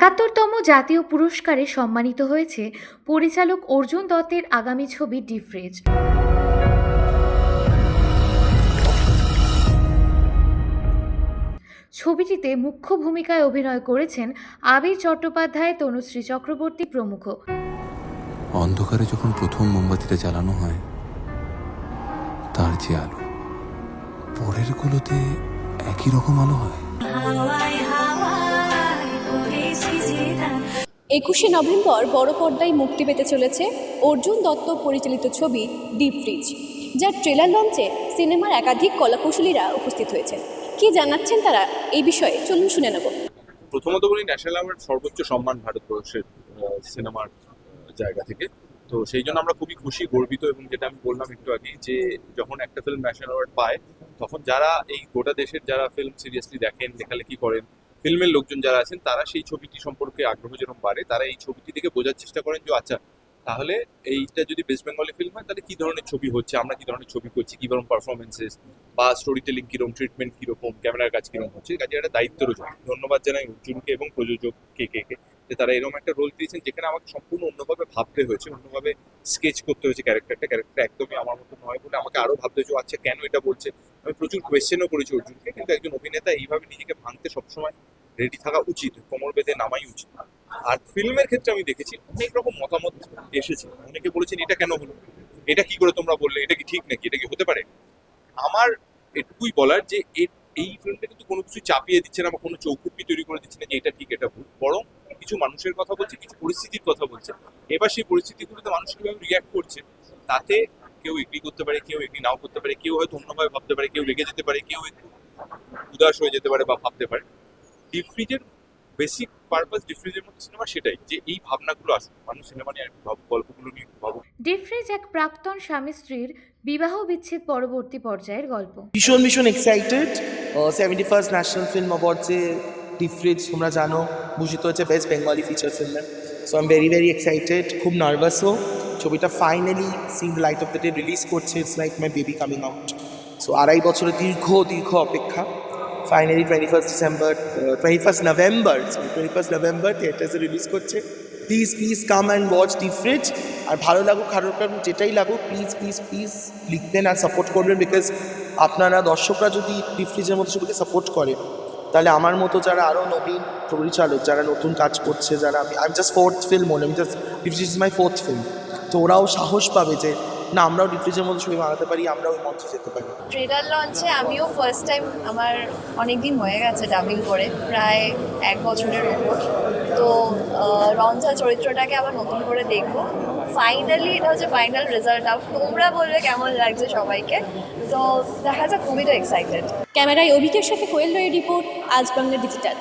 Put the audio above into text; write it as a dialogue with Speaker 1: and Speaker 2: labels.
Speaker 1: ৭১তম জাতীয় পুরস্কারে সম্মানিত হয়েছে পরিচালক অর্জুন দত্তের আগামী ছবি ডিফ্রেজ। ছবিটিতে মুখ্য ভূমিকায় অভিনয় করেছেন আবির চট্টোপাধ্যায়, তনুশ্রী চক্রবর্তী প্রমুখ।
Speaker 2: অন্ধকারে যখন প্রথম মোমবাতিটা জ্বালানো হয়, তার যে আলো পরের গুলোতে একই রকম আলো হয়।
Speaker 3: ২১শে নভেম্বর বড় পর্দায় মুক্তি পেতে চলেছে অর্জুন দত্ত পরিচালিত ছবি ডিফ্রিজ, যার ট্রেলার লঞ্চে সিনেমার একাধিক কলাকুশলীরা উপস্থিত হয়েছেন। কি জানাচ্ছেন তারা এই বিষয়ে, চলুন শুনে নেব।
Speaker 4: প্রথমত বলি, ন্যাশনাল অ্যাওয়ার্ড সর্বোচ্চ সম্মান ভারতবর্ষের সিনেমার জায়গা থেকে। তো সেই জন্য আমরা খুবই খুশি, গর্বিত, এবং যেটা আমি বললাম একটু আগে, যে যখন একটা ফিল্ম ন্যাশনাল অ্যাওয়ার্ড পায়, তখন যারা এই গোটা দেশের যারা ফিল্ম সিরিয়াসলি দেখেন, লেখালেখি করেন, ফিল্মের লোকজন যারা আছেন, তারা সেই ছবিটি সম্পর্কে আগ্রহ যেরকম বাড়ে, তারা এই ছবিটি দেখে বোঝার চেষ্টা করেন যে আচ্ছা, তাহলে এইটা যদি ওয়েস্ট বেঙ্গলি ফিল্ম হয়, তাহলে কি ধরনের ছবি হচ্ছে, আমরা কি ধরনের ছবি করছি, কি ধরনের পারফরমেন্সেস বা স্টোরি টেলিং কিরকম, ট্রিটমেন্ট কিরকম, ক্যামেরার কাজ কিরকম হচ্ছে। কাজে একটা দায়িত্বেরও জন্য ধন্যবাদ জানাই অর্জুনকে এবং প্রযোজক কে যে তারা এরকম একটা রোল দিয়েছেন যেখানে আমাকে সম্পূর্ণ অন্যভাবে ভাবতে হয়েছে, অন্যভাবে স্কেচ করতে হয়েছে ক্যারেক্টার একদমই আমার মতো নয় বলে আমাকে আরো ভাবতে হয়েছে আচ্ছা কেন এটা বলছে। আমি প্রচুর কোয়েশ্চেনও করেছি অর্জুনকে, কিন্তু একজন অভিনেতা এইভাবে নিজেকে ভাঙতে সবসময় রেডি থাকা উচিত, কোমর বেঁধে নামাই উচিত। আর ফিল্মের ক্ষেত্রে আমি দেখেছি অনেক রকম মতামত এসেছে, অনেকে বলেছেন এটা কেন হলো, এটা কি করে তোমরা বললে, এটা কি ঠিক নাকি, এটা কি হতে পারে। আমার এটুকুই বলার যে এই ফিল্মটা কিন্তু কোনো কিছু চাপিয়ে দিচ্ছে না বা কোনো চৌকুপ্পি তৈরি করে দিচ্ছে না যে এটা ঠিক এটা ভুল, বরং কিছু মানুষের কথা বলছে, কিছু পরিস্থিতির কথা বলছে। এবার সেই পরিস্থিতিগুলোতে মানুষ কিভাবে রিয়াক্ট করছে, তাতে কেউ এগ্রি করতে পারে, কেউ এগ্রি নাও করতে পারে, কেউ হয়তো অন্যভাবে ভাবতে পারে, কেউ রেগে যেতে পারে, কেউ একটু উদাস হয়ে যেতে পারে বা ভাবতে পারে। ডিফ্রিজের বেসিক পারপাস, ডিফ্রিজের মতো সিনেমা সেটাই, যে এই ভাবনাগুলো আসুক, মানুষ সিনেমা নিয়ে গল্পগুলো নিয়ে ভাবুক।
Speaker 1: ডিফ্রেজ এক প্রাক্তন স্বামী স্ত্রীর বিবাহ বিচ্ছেদ পরবর্তী পর্যায়ের গল্প।
Speaker 5: ভীষণ এক্সাইটেড। 71st ন্যাশনাল ফিল্ম অ্যাওয়ার্ডসে ডিফ্রিজ তোমরা জানো ভূষিত হয়েছে বেস্ট বেঙ্গলি ফিচার ফিল্মে। So I am very excited, খুব নার্ভাসও। ছবিটা finally seen the light of the day release করছে। It's like my baby coming out. So 2.5 বছরের দীর্ঘ অপেক্ষা। ফাইনালি 21st নভেম্বর থিয়েটার্সে রিলিজ করছে। Please come and watch Deep Fridge. আর ভালো লাগুক খারাপ লাগুক যেটাই লাগুক, প্লিজ লিখবেন আর সাপোর্ট করবেন, বিকজ আপনারা দর্শকরা যদি ডিফ্রিজের মতো ছবিকে সাপোর্ট করে, তাহলে আমার মতো যারা আরও নবীন পরিচালক, যারা নতুন কাজ করছে, যারা আমি just fourth film, deep freeze is my fourth film, তো ওরাও সাহস পাবে যে না, আমরাও ডিফ্রিজের মতো ছবি বানাতে পারি, আমরাও ওই মঞ্চে যেতে পারি।
Speaker 6: ট্রেলার লঞ্চে আমিও ফার্স্ট টাইম, আমার অনেক দিন হয়ে গেছে ডাবিং করে, প্রায় 1 বছরের উপর। তো রঞ্জা চরিত্রটাকে আবার নতুন করে দেখবো। ফাইনালি এটা হচ্ছে ফাইনাল রেজাল্ট আউট। তোমরা বলবে কেমন লাগছে সবাইকে, তো দেখা যাক, খুবই তো এক্সাইটেড।
Speaker 3: ক্যামেরায় অভিকের সাথে কোয়েল রয়ের রিপোর্ট, আজ বাংলা ডিজিটাল।